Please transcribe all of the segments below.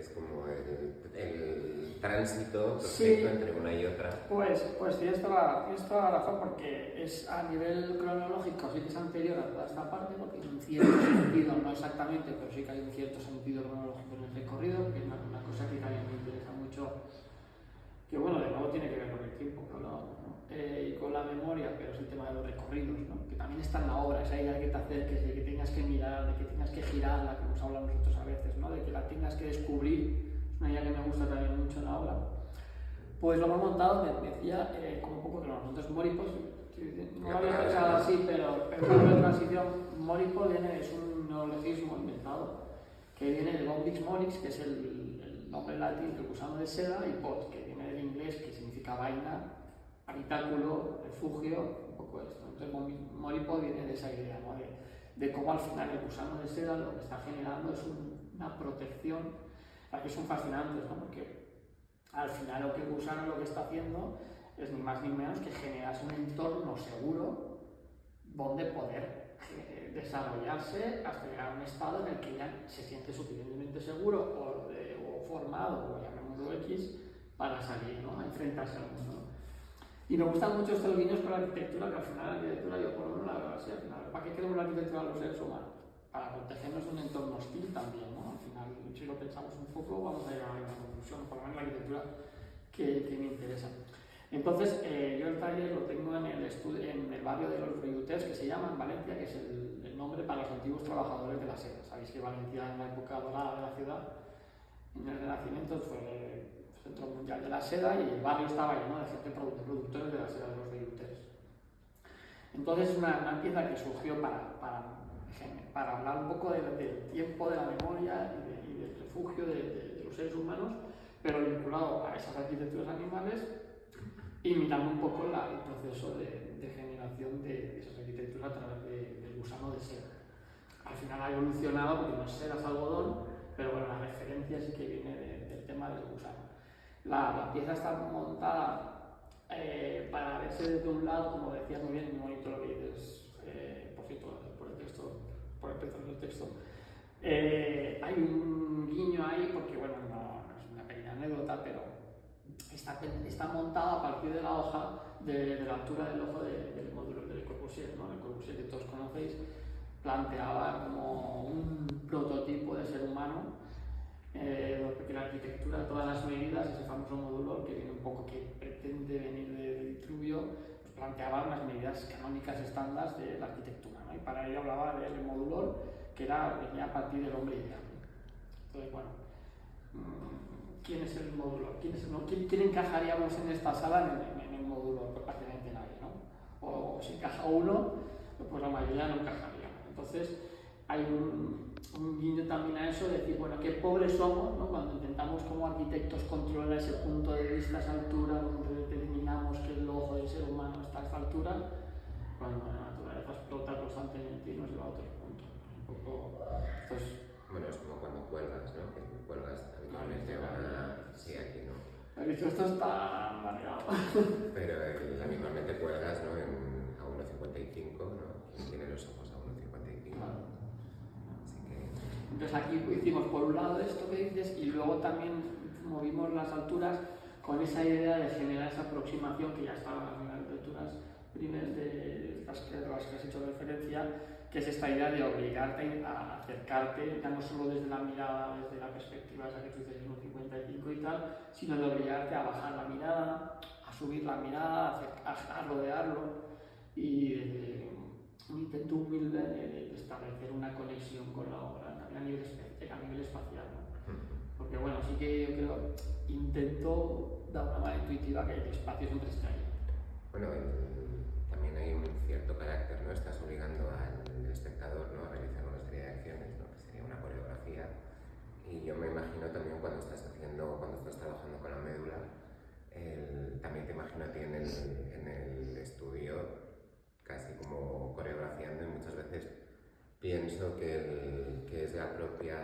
es como el tránsito perfecto entre una y otra. Pues tienes toda la razón, porque es a nivel cronológico, sí que es anterior a toda esta parte, porque en un cierto sentido, no exactamente, pero sí que hay un cierto sentido cronológico en el recorrido, que es una cosa que también me interesa mucho, que bueno, de nuevo tiene que ver con el tiempo que hablábamos, ¿no? Y con la memoria, pero es el tema de los recorridos, ¿no? Que también está en la obra, esa idea de que te acerques, de que tengas que mirar, de que tengas que girar, la que hemos hablado nosotros a veces, ¿no? De que la tengas que descubrir, es una idea que me gusta también mucho en la obra. Pues lo hemos montado, me decía, como un poco que nosotros Moripos, no lo había pensado así, pero en la transición, Moripos es un neologismo inventado, que viene de Bombix Morix, que es el nombre latín del gusano de seda, y pot, que viene del inglés, que significa vaina, habitáculo, refugio, un poco esto. Entonces Moripod viene de esa idea, ¿no? de cómo al final el gusano de seda lo que está generando es una protección, que son fascinantes, ¿no? Porque al final lo que el gusano lo que está haciendo es ni más ni menos que generarse un entorno seguro donde poder desarrollarse hasta llegar a un estado en el que ya se siente suficientemente seguro o formado, o llamémoslo X, para salir, ¿no? A enfrentarse al mundo, ¿no? Y me gustan mucho estos guiños con la arquitectura, que al final la arquitectura, yo por lo menos la veo así, al final, ¿para qué queremos la arquitectura a los seres humanos? Para protegernos de un entorno hostil también, ¿no? Al final, si lo pensamos un poco, vamos a llegar a una conclusión, por lo menos la arquitectura que me interesa. Entonces, yo el taller lo tengo en el barrio de los Riuters, que se llama en Valencia, que es el nombre para los antiguos trabajadores de la seda. Sabéis que Valencia, en la época dorada de la ciudad, en el Renacimiento, fue el centro mundial de la seda, y el barrio estaba lleno de gente productores de la seda de los Riuters. Entonces, es una pieza que surgió para hablar un poco del tiempo, de la memoria y del refugio de los seres humanos, pero vinculado a esas arquitecturas animales, imitando un poco el proceso de generación de esas arquitecturas a través del gusano de seda. Al final ha evolucionado porque no es seda, es algodón, pero bueno, la referencia sí que viene del tema del gusano. La pieza está montada para verse desde un lado, como decías muy bien, muy bonito lo que dices, por cierto, por el texto del texto. Hay un guiño ahí, porque bueno, no es una pequeña anécdota, pero está montada a partir de la hoja de la altura del ojo del módulo del Le Corbusier, ¿no? Le Corbusier, que todos conocéis, planteaba como un prototipo de ser humano, porque la arquitectura, todas las medidas, ese famoso módulo que viene un poco, que pretende venir de Vitruvio, pues planteaba unas medidas canónicas estándar de la arquitectura, ¿no? Y para ello hablaba del módulo que venía a partir del hombre ideal. Entonces, bueno, ¿quién es el módulo? ¿Quién encajaríamos en esta sala en el módulo? Pues prácticamente nadie, ¿no? O si encaja uno, pues la mayoría no encajaría. Entonces, hay un guiño también a eso, de decir, bueno, qué pobres somos, ¿no? Cuando intentamos como arquitectos controlar ese punto de vista, esa altura, donde determinamos que el ojo del ser humano está a esta altura, cuando la naturaleza explota constantemente y nos lleva a otros puntos. Un poco, entonces, bueno, es como cuando cuelgas, ¿no? Que cuelgas habitualmente sí, aquí no. He dicho, esto está mareado. Pero habitualmente cuelgas, ¿no? A 1,55, ¿no? ¿Quién tiene los ojos a 1,55? Claro. Así que... Entonces aquí hicimos por un lado esto que dices, y luego también movimos las alturas con esa idea de generar esa aproximación que ya estaba en las arquitecturas primeras de las que has hecho referencia, que es esta idea de obligarte a acercarte, ya no solo desde la mirada, desde la perspectiva esa que tú dices 1,55 y tal, sino de obligarte a bajar la mirada, a subir la mirada, a rodearlo, y desde un intento humilde de establecer una conexión con la obra también a nivel espacial, ¿no? Porque bueno, sí que yo creo, intento de una manera intuitiva que el espacio siempre esté ahí. Bueno, también hay un cierto carácter, ¿no? Estás obligando al espectador, ¿no? A realizar una serie de acciones, ¿no? Que sería una coreografía. Y yo me imagino también cuando estás trabajando con la médula, también te imagino a ti en el estudio casi como coreografiando, y muchas veces pienso que es la propia,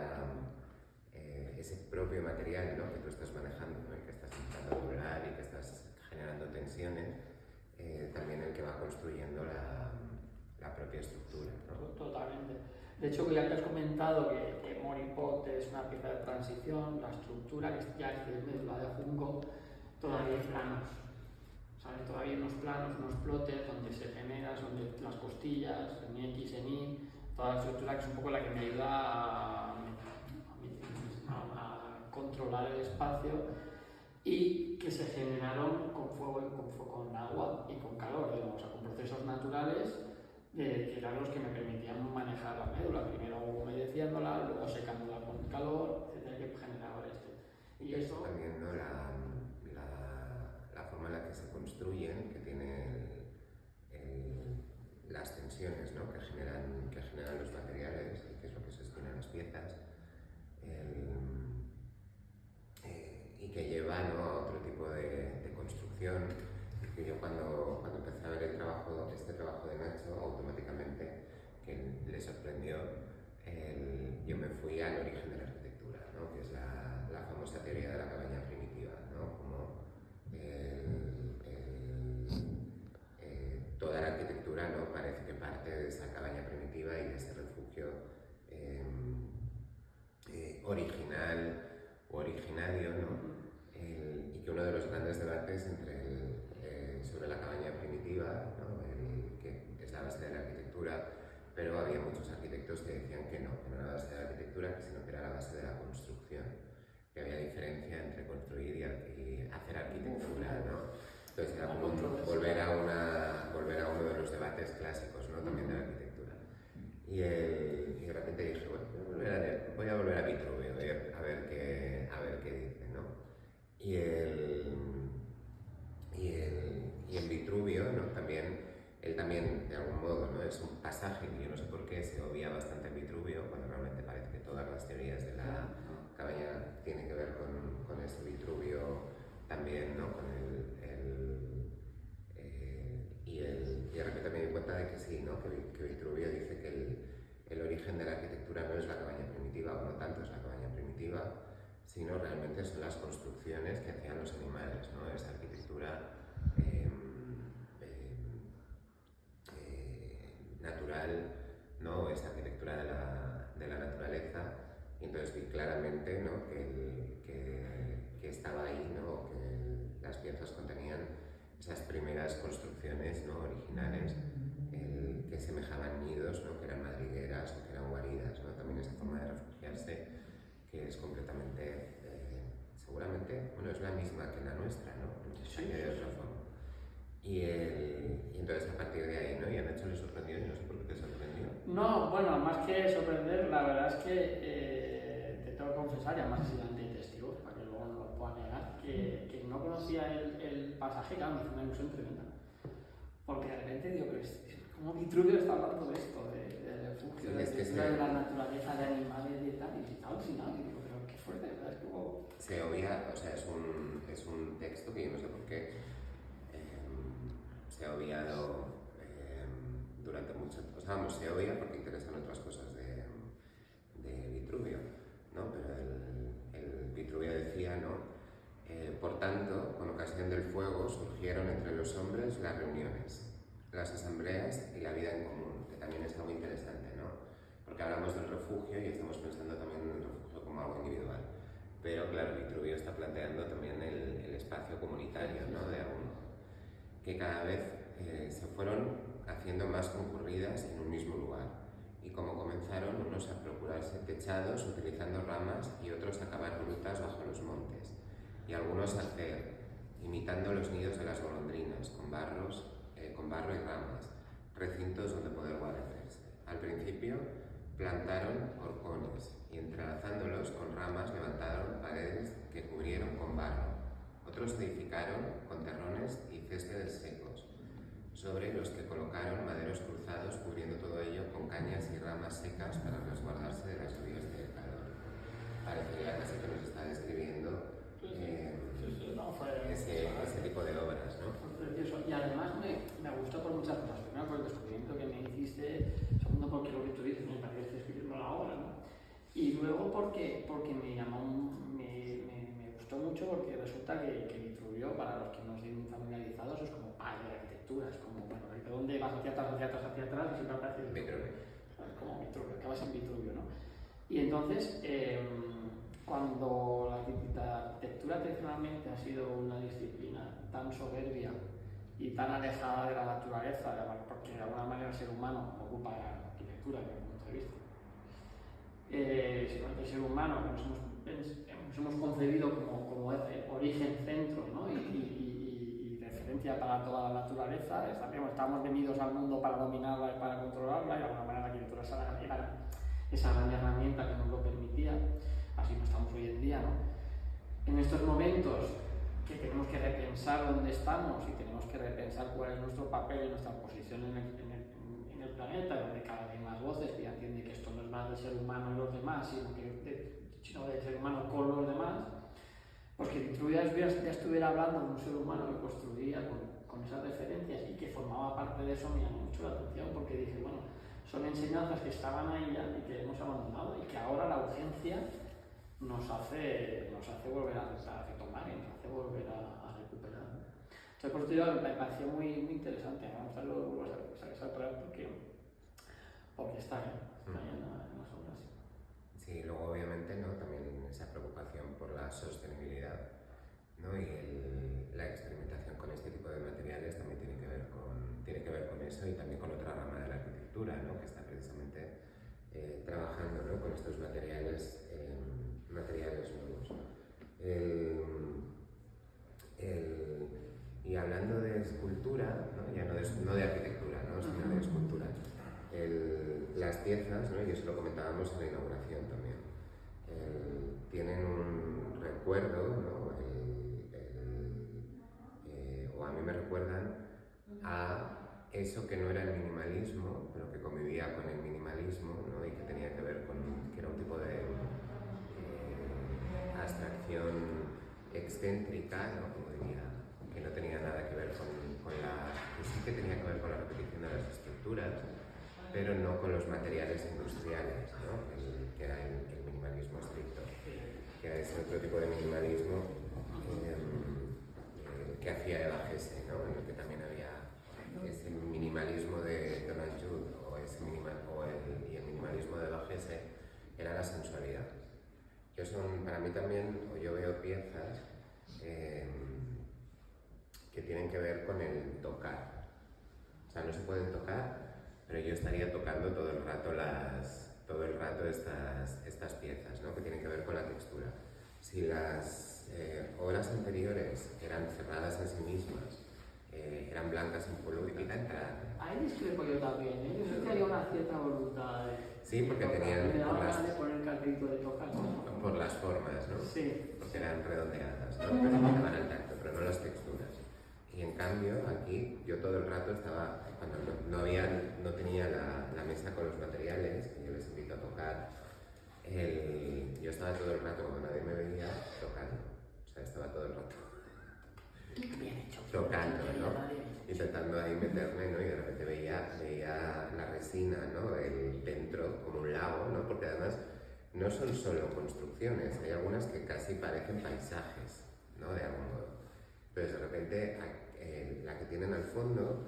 ese propio material, ¿no? Que tú estás manejando, ¿no? Y que estás intentando doblar y que estás generando tensiones, también el que va construyendo la propia estructura, ¿no? Totalmente. De hecho, ya que has comentado que Moripod soporte, es una pieza de transición, la estructura que ya es de médula de junco, todavía hay planos, ¿sabes? Todavía hay unos planos, unos plotes donde se genera, son las costillas, en X, en Y, toda la estructura que es un poco la que me ayuda a controlar el espacio y que se generaron con fuego, con agua y con calor, digamos, o sea, con procesos naturales que eran los que me permitían manejar la médula, primero humedeciéndola, luego secándola con calor, etcétera, que generaba esto. Y eso también, ¿no? La forma en la que se construyen, que tiene las tensiones, ¿no? que generan los materiales, y que es lo que sostiene las piezas, y que lleva, ¿no? a otro tipo de construcción. Que yo cuando empecé a ver este trabajo de Nacho, automáticamente, que le sorprendió, yo me fui al origen de la arquitectura, ¿no? que es la famosa teoría de la cabaña primitiva, ¿no? como toda la arquitectura, ¿no? parece que parte de esa cabaña primitiva y de ese refugio original o originario, ¿no? Y que uno de los grandes debates sobre la cabaña primitiva, ¿no? que es la base de la arquitectura, pero había muchos arquitectos que decían que no era la base de la arquitectura, sino que era la base de la construcción, que había diferencia entre construir y hacer arquitectura, ¿no? Entonces era como volver a uno de los debates clásicos, ¿no? también de la arquitectura. Y de repente dije, bueno, voy a volver a Vitruvio, a ver qué dice, ¿no? Y en Vitruvio, ¿no? Él también, de algún modo, ¿no? es un pasaje que yo no sé por qué se obvia bastante en Vitruvio, cuando realmente parece que todas las teorías de la cabaña tienen que ver con ese Vitruvio también, ¿no? con y de repente me di cuenta de que sí, ¿no? que Vitruvio dice que el origen de la arquitectura no es la cabaña primitiva, o no tanto es la cabaña primitiva, sino realmente son las construcciones que hacían los animales, ¿no? Esa arquitectura natural, ¿no? Esa arquitectura de la naturaleza, y entonces vi claramente, ¿no? que estaba ahí, ¿no? que las piezas contenían esas primeras construcciones, ¿no? originales, que semejaban nidos, ¿no? que eran madrigueras o que eran guaridas, ¿no? también esa forma de refugiarse que es completamente, seguramente, bueno, es la misma que la nuestra, ¿no? Sí. De otra forma. Y entonces a partir de ahí, ¿no? Y a Nacho le sorprendió, y no sé por qué te sorprendió. No, bueno, más que sorprender, la verdad es que te tengo que confesar, y además he sido ante testigos, para que luego no lo pueda negar, que no conocía el pasaje, claro, me hizo una ilusión tremenda. Porque de repente digo, pero es como Vitruvio está hablando de esto, del refugio, de la naturaleza, de animales y tal, y estaba alucinado, y digo, pero qué fuerte, ¿verdad? Es como... Se obvia, o sea, es un texto que yo no sé por qué se ha obviado durante mucho tiempo. O sea, vamos, se obvia porque interesan otras cosas de Vitruvio, ¿no? Pero el Vitruvio decía, ¿no? Por tanto, con ocasión del fuego surgieron entre los hombres las reuniones, las asambleas y la vida en común, que también es algo interesante, ¿no? Porque hablamos del refugio y estamos pensando también en el refugio como algo individual. Pero claro, Vitruvio está planteando también el espacio comunitario, ¿no? De algún modo, que cada vez se fueron haciendo más concurridas en un mismo lugar. Y como comenzaron unos a procurarse techados utilizando ramas y otros a cavar grutas bajo los montes, y algunos a hacer, imitando los nidos de las golondrinas, con barro y ramas, recintos donde poder guarecerse. Al principio plantaron horcones y entrelazándolos con ramas levantaron paredes que cubrieron con barro. Otros edificaron con terrones y céspedes secos, sobre los que colocaron maderos cruzados cubriendo todo ello con cañas y ramas secas para resguardarse de las lluvias del calor. Parecería casi que nos está describiendo ese tipo de obras, ¿no? Precioso. Y además me gustó por muchas cosas. Primero por el descubrimiento que me hiciste, segundo porque lo que tú dices me parece escribiendo la obra, ¿no? Y luego porque me gustó mucho porque resulta que Vitruvio, para los que no estén familiarizados, es como padre de la arquitectura, es como, bueno, ¿de dónde vas hacia atrás, y siempre aparece Vitruvio? Es como Vitruvio, acabas en Vitruvio, ¿no? Y entonces, cuando la arquitectura tradicionalmente ha sido una disciplina tan soberbia y tan alejada de la naturaleza, porque de alguna manera el ser humano ocupa la arquitectura desde mi punto de vista, el ser humano nos hemos concebido como origen centro, ¿no? y referencia para toda la naturaleza. Estamos venidos al mundo para dominarla y para controlarla, y de alguna manera la arquitectura era esa gran herramienta que nos lo permitía. Así no estamos hoy en día, ¿no? En estos momentos que tenemos que repensar dónde estamos y tenemos que repensar cuál es nuestro papel y nuestra posición en el planeta, donde cada vez hay más voces que ya entienden que esto no es más del ser humano y los demás, sino del ser humano con los demás, pues que Vitruvias ya estuviera hablando de un ser humano que construía con esas referencias y que formaba parte de eso, me llamó mucho la atención, porque dije, bueno, son enseñanzas que estaban ahí ya y que hemos abandonado, y que ahora la urgencia nos hace volver a retomar y nos hace volver a recuperar. Entonces, por eso me pareció muy interesante. Me gusta luego sacar porque está ahí en las obras. Sí, luego obviamente, ¿no? También esa preocupación por la sostenibilidad, ¿no? Y la experimentación con este tipo de materiales también tiene que ver con eso, y también con otra rama de la arquitectura, ¿no? Que está precisamente trabajando, ¿no? Con estos materiales nuevos. Y hablando de escultura, ¿no? Ya no de arquitectura, ¿no? Sino de escultura, las piezas, ¿no? Y eso lo comentábamos en la inauguración también, tienen un recuerdo, ¿no? O a mí me recuerdan a eso que no era el minimalismo, pero que convivía con el minimalismo, ¿no? Y que tenía que ver que era un tipo de abstracción excéntrica, ¿no? Como diría, que no tenía nada que ver que sí que tenía que ver con la repetición de las estructuras, pero no con los materiales industriales, ¿no? Que era el minimalismo estricto, que era ese otro tipo de minimalismo que hacía Eva Hesse, ¿no? En el que también había ese minimalismo de Donald Judd y el minimalismo de Eva Hesse era la sensualidad. Para mí también, yo veo piezas que tienen que ver con el tocar. O sea, no se pueden tocar, pero yo estaría tocando todo el rato estas piezas, ¿no? Que tienen que ver con la textura. Si las obras anteriores eran cerradas en sí mismas, eran blancas impolutas. Ahí discrepo yo también, ¿eh? Yo creo que había una cierta voluntad de... Sí, porque tenían... Me daba ganas de poner el cartelito de tocar, ¿no? Por las formas, ¿no? Sí. Porque eran redondeadas, ¿no? Que limitaban al tacto, pero no las texturas. Y en cambio, aquí, yo todo el rato estaba... Cuando no tenía la mesa con los materiales, que yo les invito a tocar, yo estaba todo el rato, cuando nadie me veía, tocando. O sea, estaba todo el rato tocando, ¿no? Intentando ahí meterme, ¿no? Y de repente veía la resina, ¿no? Dentro, como un lago, ¿no? Porque además no son solo construcciones, hay algunas que casi parecen paisajes, ¿no? De algún modo. Entonces, de repente, la que tienen al fondo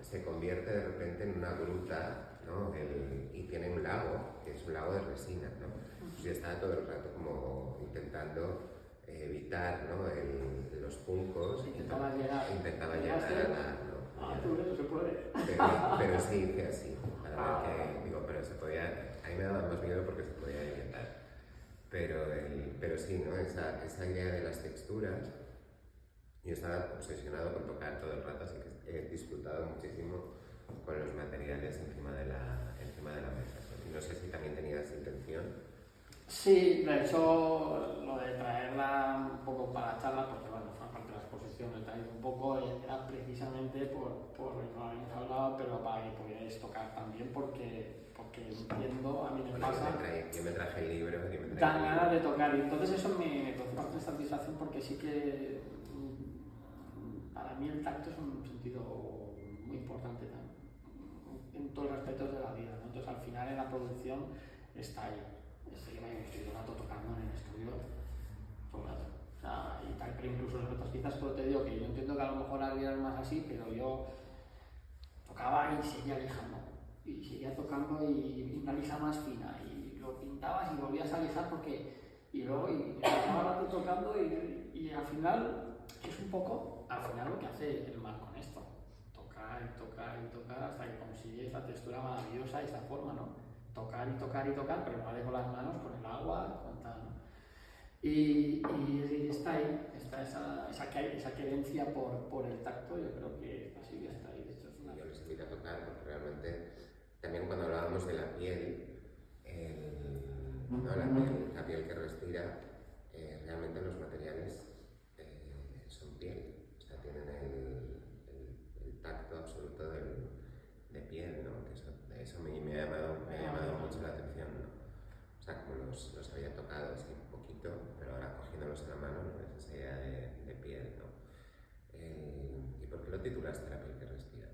se convierte de repente en una gruta, ¿no? Y tiene un lago, que es un lago de resina, ¿no? Entonces, yo estaba todo el rato como intentando evitar, ¿no? Los juncos. Intentaba llegar a la... ¿no? Eso se puede. Pero sí hice así, para ver que, digo, pero se podía, ahí me daba más miedo porque se podía evitar. Pero sí, ¿no? Esa idea de las texturas, yo estaba obsesionado con tocar todo el rato, así que he disfrutado muchísimo con los materiales encima de la mesa. No sé si también tenías intención. Sí, de hecho, lo de traerla un poco para la charla, porque bueno, fue parte de la exposición, he traído un poco, era precisamente por lo que habíamos hablado, pero para que pudierais tocar también, porque entiendo, a mí me pasa... Yo me traje el libro y me traje dan ganas de tocar, y entonces eso me produce bastante satisfacción, porque sí que para mí el tacto es un sentido muy importante también, en todos los aspectos de la vida, ¿no? Entonces al final en la producción está ahí. Estoy todo el rato tocando en el estudio, todo el rato. O sea, y tal, pero incluso las otras piezas, pero te digo que yo entiendo que a lo mejor alguien es más así, pero yo tocaba y seguía lijando. y seguía tocando y una lija más fina y lo pintabas y volvías a lijar porque y luego y estaba rato tocando y al final es un poco al final lo que hace el mar con esto, tocar y tocar y tocar hasta que consigue esta textura maravillosa y esta forma, ¿no? Tocar y tocar y tocar, pero no vale con las manos, con el agua, con tal, ¿no? Y está ahí, está esa querencia por el tacto, yo creo que esta sí que está ahí. De hecho, es una... Yo les invito a tocar porque realmente, también cuando hablábamos de la piel, la piel que respira, realmente los materiales son piel, o sea, tienen el tacto absoluto de piel, ¿no? Que eso me ha llamado mucho la atención, ¿no? O sea, como los había tocado así un poquito, pero ahora cogiéndolos en la mano, ¿no? Es esa idea de piel, ¿no? ¿Y por qué lo titulaste La piel que respira?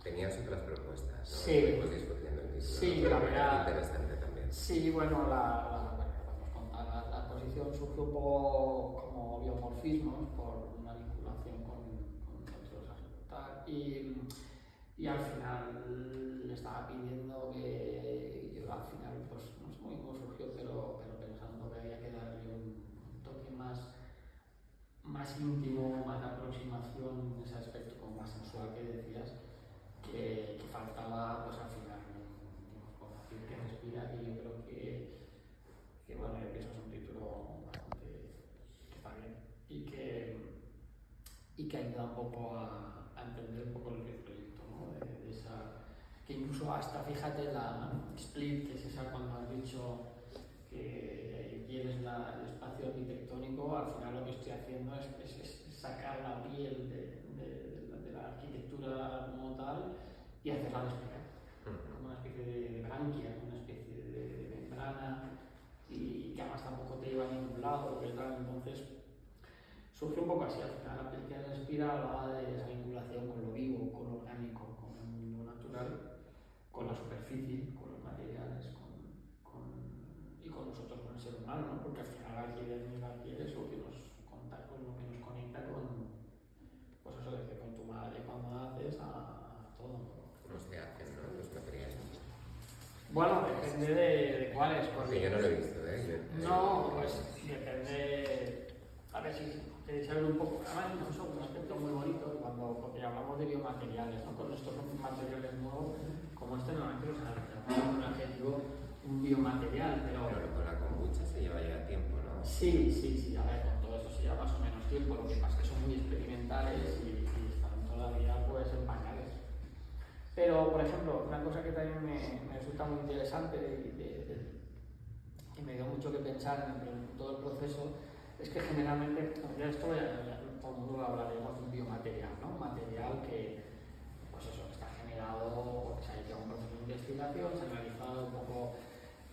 Tenías otras propuestas, ¿no? Sí. Estuvimos discutiendo el título, Sí, ¿no? la Pero verdad. interesante también. Sí, bueno, la posición surgió un poco como biomorfismo por una vinculación con otros aspectos y al final le estaba pidiendo que yo al final pues no sé muy cómo surgió pero pensando que había que darle un toque más íntimo, más de aproximación en ese aspecto como más sensual que decías que faltaba pues al final con la piel que respira que yo creo que bueno, yo pienso que es un título bastante que está bien y que ayuda un poco a entender un poco el proyecto, ¿no? De esa, que incluso hasta, fíjate, la split, que es esa cuando has dicho que quieres el espacio arquitectónico, al final lo que estoy haciendo es sacar la piel de la arquitectura como tal y hacerla respirar, como una especie de branquia, una especie de membrana y que además tampoco te lleva a ningún lado, entonces surge un poco así, al final la piel que respira hablaba de esa vinculación con lo vivo, con lo orgánico, con el mundo natural, con la superficie, con los materiales y con nosotros, con el ser humano, ¿no? Porque al final la piel es lo que nos conecta con, pues eso de que con tu madre cuando naces a todo, ¿no? ¿Cómo se hacen, no? Los materiales. Bueno, depende de cuáles. Porque yo no lo he visto, ¿eh? No, pues depende. A ver si queréis saber un poco. Además, es un aspecto muy bonito porque hablamos de biomateriales, ¿no? Con estos materiales nuevos, como este, normalmente los un adjetivo, un biomaterial, pero. Pero con la kombucha se lleva ya tiempo, ¿no? Sí, a ver, con todo eso se lleva más o menos tiempo. Lo que pasa es que son muy experimentales y están todavía pues en pañales. Pero, por ejemplo, una cosa que también me resulta muy interesante y me dio mucho que pensar en todo el proceso es que generalmente, ya esto ya todo el mundo hablaremos de un biomaterial, ¿no? Un material que, pues eso, está generado, se ha hecho un proceso de investigación, se han realizado un poco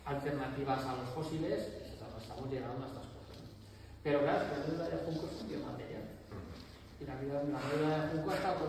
alternativas a los fósiles y estamos llegando a estas cosas. Pero claro, la médula de junco es un biomaterial. Y la médula de junco ha estado